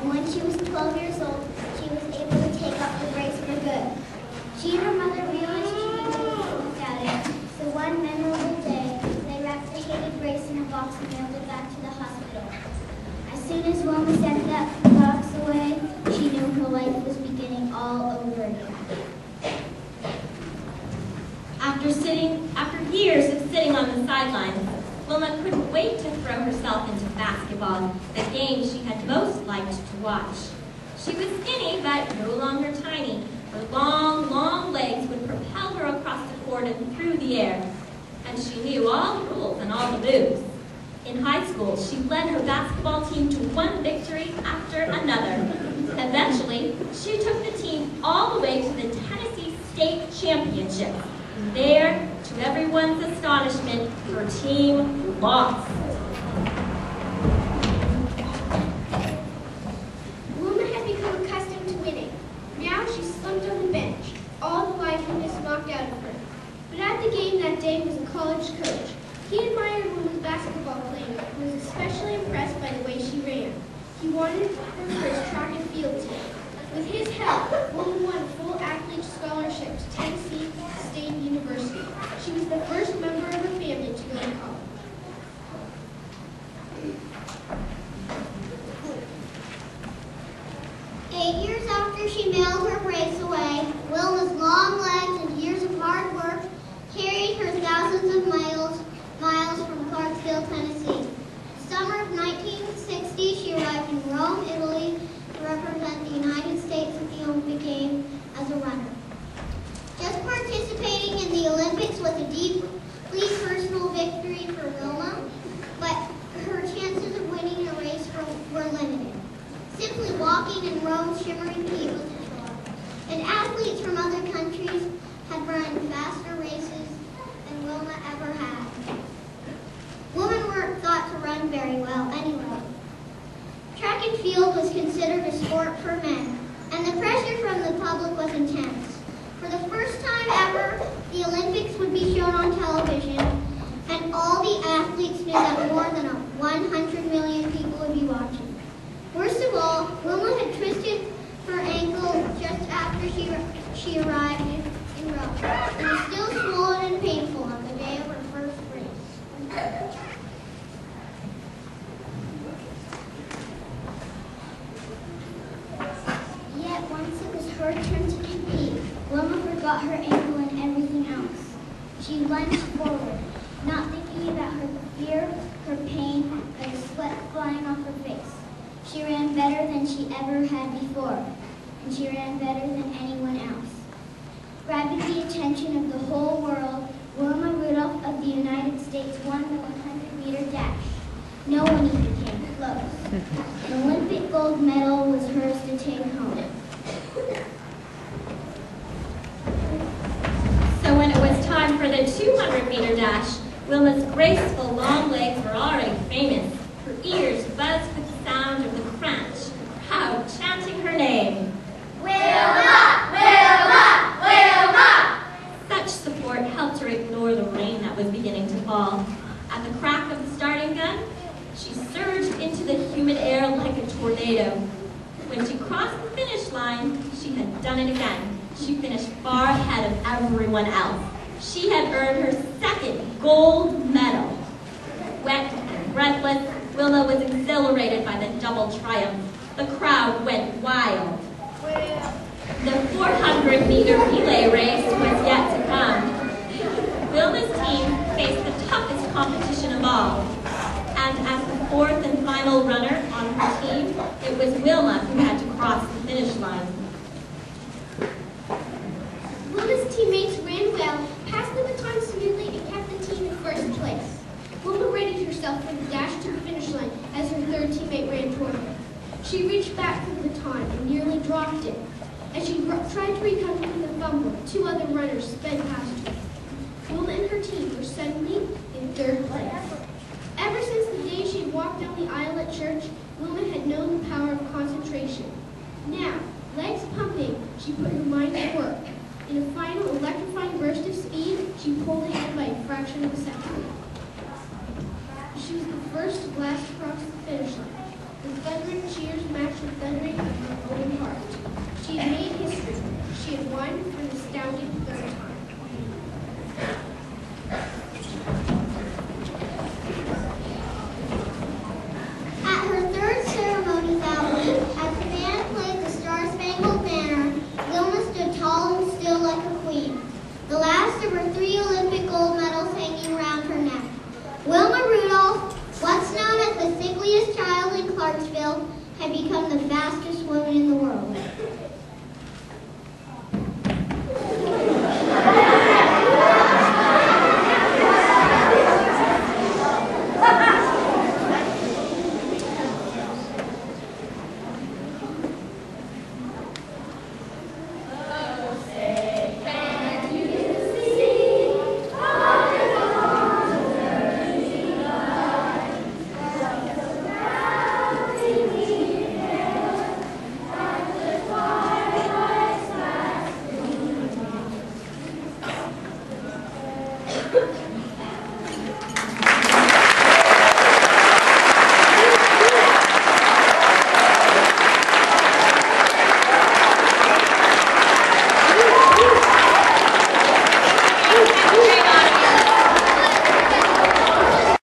and when she was 12 years old, she was able to take up the race for good. She and her mother realized she could do it without it, so one memorable day, they wrapped the hated race in a box and mailed it back to the hospital. As soon as Wilma sent that box away, she knew her life was beginning all over again. After years of sitting on the sidelines, Wilma couldn't wait to throw herself into basketball, the game she had most liked to watch. She was skinny, but no longer tiny. Her long, long legs would propel her across the court and through the air. And she knew all the rules and all the moves. In high school, she led her basketball team to one victory after another. Eventually, she took the team all the way to the Tennessee State Championship. There, to everyone's astonishment, her team lost. Wilma had become accustomed to winning. Now she slumped on the bench, all the liveliness knocked out of her. But at the game that day was a college coach. He admired Wilma's basketball playing and was especially impressed by the way she ran. He wanted her for his track and field team. With his help, Wilma won a full athlete scholarship to Tennessee State University. She was the first member of her family to go to college. "8 years after she mailed her race away, Wilma's long legs and years of hard work carried her thousands of miles from Clarksville, Tennessee. The summer of 1960, she arrived in Rome, Italy, to represent the United States at the Olympic Games as a runner. Just participating in the Olympics was a deeply personal victory for Wilma, but her chances of winning a race were limited. Simply walking in Rome's shimmering heat was a chore, and athletes from other countries had run faster races than Wilma ever had. Women weren't thought to run very well anyway. Track and field was considered a sport for men, and the pressure from the public was intense. For the first time ever, the Olympics would be shown on television, and all the athletes knew that more than 100 million people would be watching. Worst of all, Wilma had twisted her ankle just after she arrived in Rome, and was still swollen and painful on the day of her first race. Yet once it was her turn to compete, Wilma forgot her ankle and everything else. She lunged forward, not thinking about her fear, her pain, or the sweat flying off her face. She ran better than she ever had before, and she ran better than anyone else. Grabbing the attention of the whole world, Wilma Rudolph of the United States won the 100-meter dash. No one even came close. The Olympic gold medal was hers to take home. So when it was time for the 200-meter dash, Wilma's graceful long legs were already famous. Her ears buzzed with the sound of the crunch, crowd chanting her name. Wilma! Wilma! Wilma! Such support helped her ignore the rain that was beginning to fall. At the crack of the starting gun, she surged into the humid air like a tornado. When she crossed the finish line, she had done it again. She finished far ahead of everyone else. She had earned her second gold medal. Wet and breathless, Wilma was exhilarated by the double triumph. The crowd went wild. The 400-meter relay race was yet to come. Wilma's team faced the toughest competition of all. And as the fourth and final runner on her team, it was Wilma who had to cross the finish line. Wilma's teammates ran well, passed the baton smoothly, and kept the team in first place. Wilma readied herself for the dash to the finish line as her third teammate ran toward her. She reached back for the baton and nearly dropped it. As she tried to recover from the fumble, two other runners sped past her. Wilma and her team were suddenly in third place. Ever since the day she had walked down the aisle at church, Wilma had known the power of concentration. Now, legs pumping, she put her mind to work. In a final electrifying burst of speed, she pulled ahead by a fraction of a second. She was the first to blast across the finish line. The thundering cheers matched matched the thundering of her own heart. She had made history. She had won for an astounding third time. At her third ceremony that week, as the band played the Star-Spangled Banner, Wilma stood tall and still like a queen, the last of her 3 Olympic gold medals hanging around her neck. Wilma Rudolph, once known as the sickliest child in Clarksville, had become the fastest woman in the world.